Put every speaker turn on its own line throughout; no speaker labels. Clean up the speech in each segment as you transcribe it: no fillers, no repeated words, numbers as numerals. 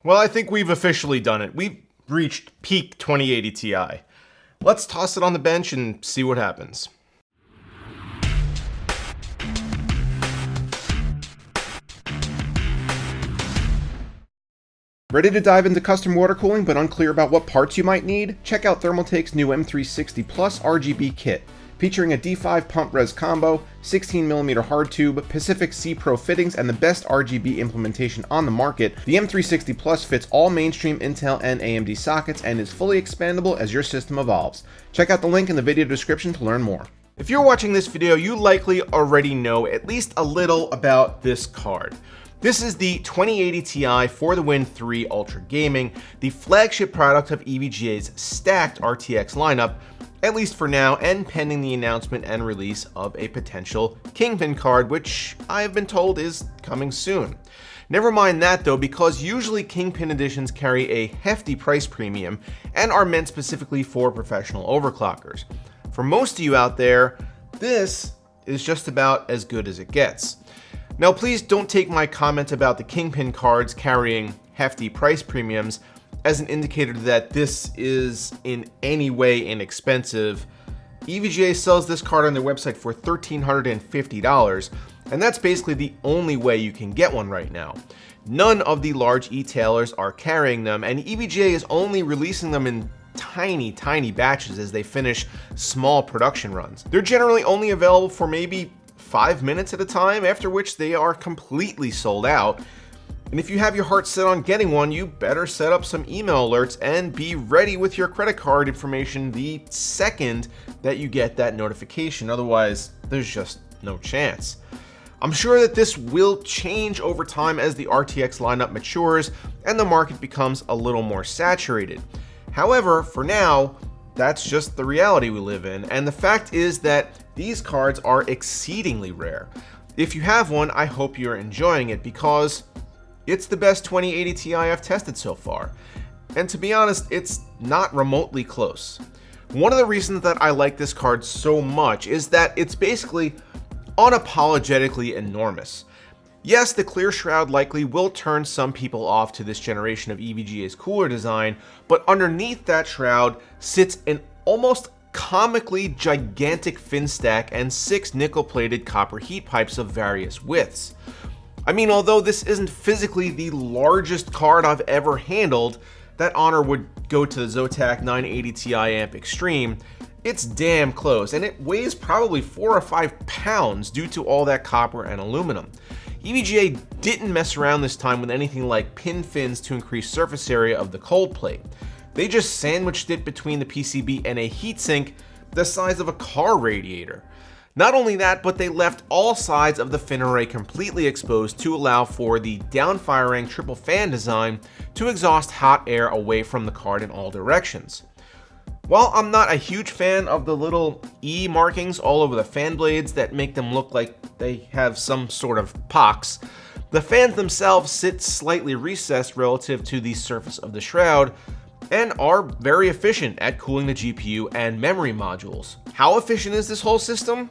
Well, I think we've officially done it. We've reached peak 2080 Ti. Let's toss it on the bench and see what happens.
Ready to dive into custom water cooling but unclear about what parts you might need? Check out Thermaltake's new M360 Plus RGB kit. Featuring a D5 pump res combo, 16mm hard tube, Pacific C Pro fittings, and the best RGB implementation on the market, the M360 Plus fits all mainstream Intel and AMD sockets and is fully expandable as your system evolves. Check out the link in the video description to learn more.
If you're watching this video, you likely already know at least a little about this card. This is the 2080 Ti for the Win 3 Ultra Gaming, the flagship product of EVGA's stacked RTX lineup, at least for now, and pending the announcement and release of a potential Kingpin card, which I've been told is coming soon. Never mind that though, because usually Kingpin editions carry a hefty price premium and are meant specifically for professional overclockers. For most of you out there, this is just about as good as it gets. Now please don't take my comment about the Kingpin cards carrying hefty price premiums as an indicator that this is in any way inexpensive. EVGA sells this card on their website for $1,350, and that's basically the only way you can get one right now. None of the large e-tailers are carrying them, and EVGA is only releasing them in tiny batches as they finish small production runs. They're generally only available for maybe 5 minutes at a time, after which they are completely sold out. And if you have your heart set on getting one, you better set up some email alerts and be ready with your credit card information the second that you get that notification. Otherwise, there's just no chance. I'm sure that this will change over time as the RTX lineup matures and the market becomes a little more saturated. However, for now, that's just the reality we live in, and the fact is that these cards are exceedingly rare. If you have one, I hope you're enjoying it because it's the best 2080 Ti I've tested so far. And to be honest, it's not remotely close. One of the reasons that I like this card so much is that it's basically unapologetically enormous. Yes, the clear shroud likely will turn some people off to this generation of EVGA's cooler design, but underneath that shroud sits an almost comically gigantic fin stack and 6 nickel-plated copper heat pipes of various widths. I mean, although this isn't physically the largest card I've ever handled, that honor would go to the Zotac 980 Ti Amp Extreme. It's damn close, and it weighs probably 4 or 5 pounds due to all that copper and aluminum. EVGA didn't mess around this time with anything like pin fins to increase surface area of the cold plate. They just sandwiched it between the PCB and a heatsink the size of a car radiator. Not only that, but they left all sides of the fin array completely exposed to allow for the downfiring triple fan design to exhaust hot air away from the card in all directions. While I'm not a huge fan of the little E markings all over the fan blades that make them look like they have some sort of pox, the fans themselves sit slightly recessed relative to the surface of the shroud and are very efficient at cooling the GPU and memory modules. How efficient is this whole system?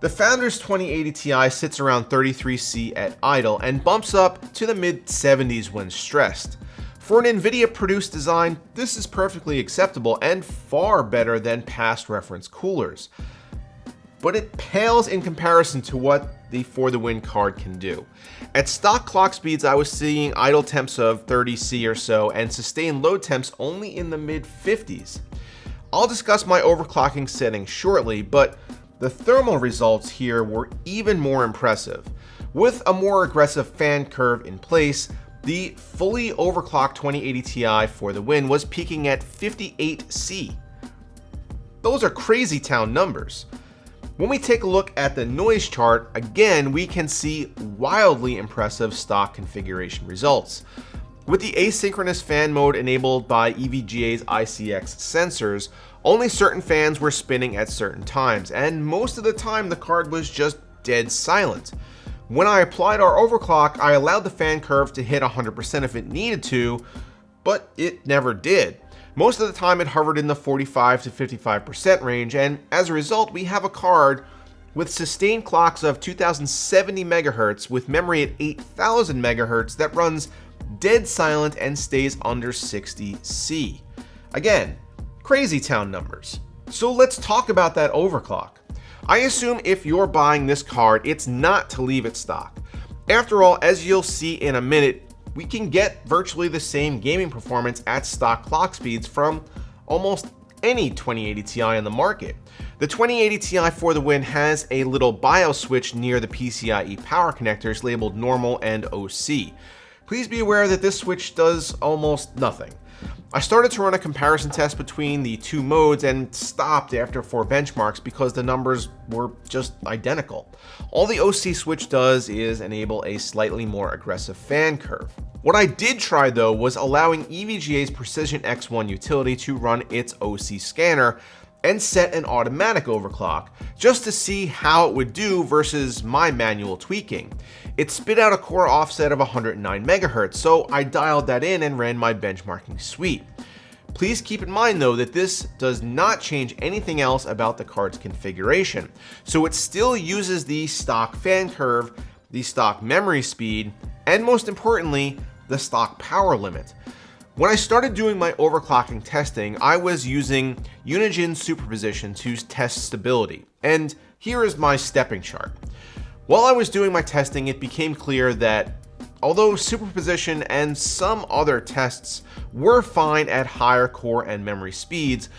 The Founders 2080 Ti sits around 33°C at idle and bumps up to the mid-70s when stressed. For an NVIDIA-produced design, this is perfectly acceptable and far better than past reference coolers. But it pales in comparison to what the For the Win card can do. At stock clock speeds, I was seeing idle temps of 30°C or so and sustained load temps only in the mid-50s. I'll discuss my overclocking settings shortly, but the thermal results here were even more impressive. With a more aggressive fan curve in place, the fully overclocked 2080 Ti For the Win was peaking at 58°C. Those are crazy town numbers. When we take a look at the noise chart, again, we can see wildly impressive stock configuration results. With the asynchronous fan mode enabled by EVGA's ICX sensors, only certain fans were spinning at certain times, and most of the time the card was just dead silent. When I applied our overclock, I allowed the fan curve to hit 100% if it needed to, but it never did. Most of the time it hovered in the 45 to 55% range, and as a result we have a card with sustained clocks of 2070 MHz with memory at 8000 MHz that runs dead silent and stays under 60C. Again, crazy town numbers. So let's talk about that overclock. I assume if you're buying this card, it's not to leave it stock. After all, as you'll see in a minute, we can get virtually the same gaming performance at stock clock speeds from almost any 2080 Ti on the market. The 2080 Ti for the win has a little BIOS switch near the PCIe power connectors labeled normal and OC. Please be aware that this switch does almost nothing. I started to run a comparison test between the two modes and stopped after 4 benchmarks because the numbers were just identical. All the OC switch does is enable a slightly more aggressive fan curve. What I did try though was allowing EVGA's Precision X1 utility to run its OC scanner and set an automatic overclock just to see how it would do versus my manual tweaking. It spit out a core offset of 109 MHz, so I dialed that in and ran my benchmarking suite. Please keep in mind though that this does not change anything else about the card's configuration, so it still uses the stock fan curve, the stock memory speed, and most importantly, the stock power limit. When I started doing my overclocking testing, I was using Unigine superposition to test stability, and here is my stepping chart. While I was doing my testing, it became clear that although superposition and some other tests were fine at higher core and memory speeds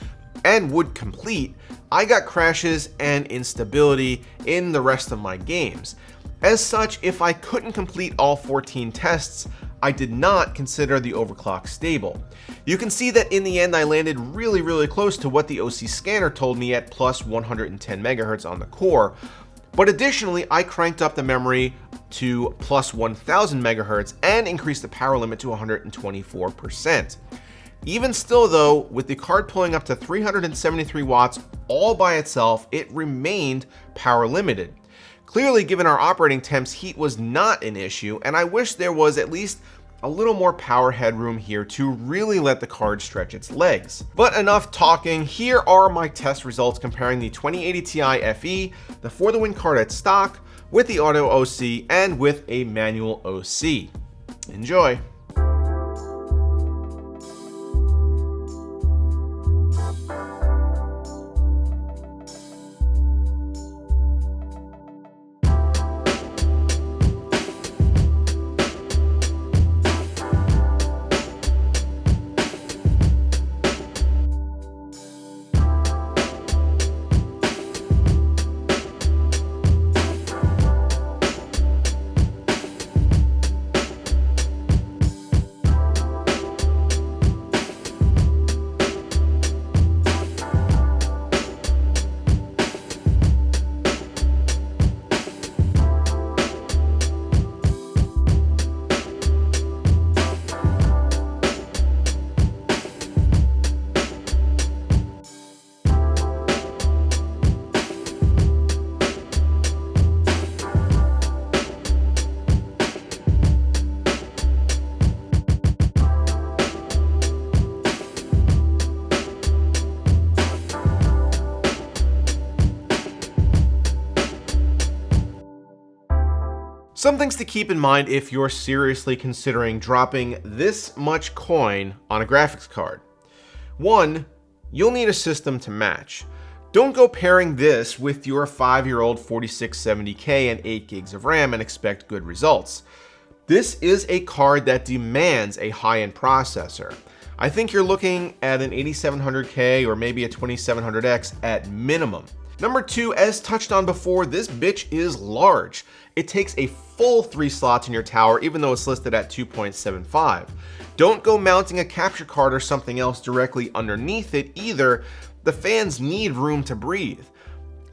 and would complete, I got crashes and instability in the rest of my games. As such, if I couldn't complete all 14 tests, I did not consider the overclock stable. You can see that in the end I landed really close to what the OC scanner told me at plus 110 MHz on the core, but additionally I cranked up the memory to plus 1000 MHz and increased the power limit to 124%. Even still though, with the card pulling up to 373 watts all by itself, it remained power limited. Clearly, given our operating temps, heat was not an issue, and I wish there was at least a little more power headroom here to really let the card stretch its legs. But enough talking, here are my test results comparing the 2080 Ti FE, the For the Win card at stock, with the auto OC, and with a manual OC. Enjoy! Some things to keep in mind if you're seriously considering dropping this much coin on a graphics card. 1, you'll need a system to match. Don't go pairing this with your 5-year-old 4670K and 8 gigs of RAM and expect good results. This is a card that demands a high-end processor. I think you're looking at an 8700K or maybe a 2700X at minimum. Number 2, as touched on before, this bitch is large. It takes a full 3 slots in your tower, even though it's listed at 2.75. Don't go mounting a capture card or something else directly underneath it either. The fans need room to breathe.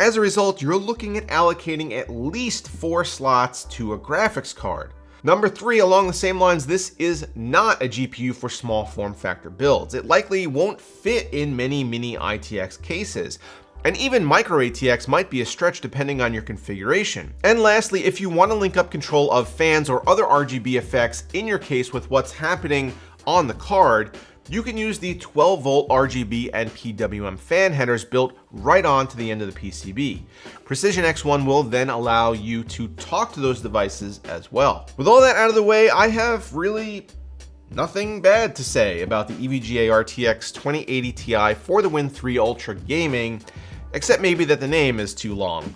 As a result, you're looking at allocating at least 4 slots to a graphics card. Number 3, along the same lines, this is not a GPU for small form factor builds. It likely won't fit in many mini ITX cases. And even micro ATX might be a stretch depending on your configuration. And lastly, if you want to link up control of fans or other RGB effects in your case with what's happening on the card, you can use the 12 volt RGB and PWM fan headers built right onto the end of the PCB. Precision X1 will then allow you to talk to those devices as well. With all that out of the way, I have really Nothing bad to say about the EVGA RTX 2080 Ti for the Win 3 Ultra Gaming, except maybe that the name is too long.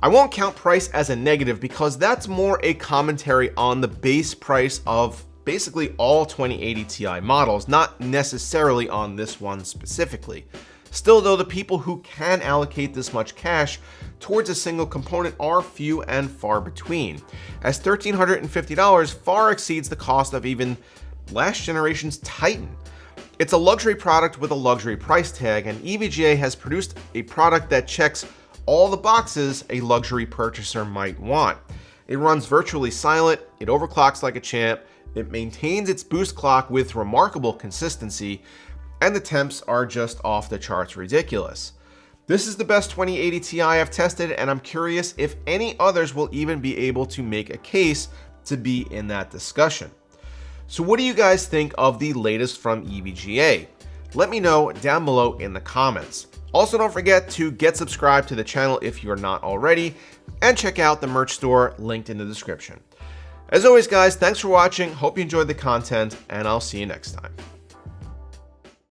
I won't count price as a negative because that's more a commentary on the base price of basically all 2080 Ti models, not necessarily on this one specifically. Still though, the people who can allocate this much cash towards a single component are few and far between, as $1,350 far exceeds the cost of even last generation's Titan. It's a luxury product with a luxury price tag, and EVGA has produced a product that checks all the boxes a luxury purchaser might want. It runs virtually silent, it overclocks like a champ, it maintains its boost clock with remarkable consistency, and the temps are just off the charts ridiculous. This is the best 2080 Ti I've tested, and I'm curious if any others will even be able to make a case to be in that discussion. So what do you guys think of the latest from EVGA? Let me know down below in the comments. Also, don't forget to get subscribed to the channel if you're not already, and check out the merch store linked in the description. As always guys, thanks for watching, hope you enjoyed the content, and I'll see you next time.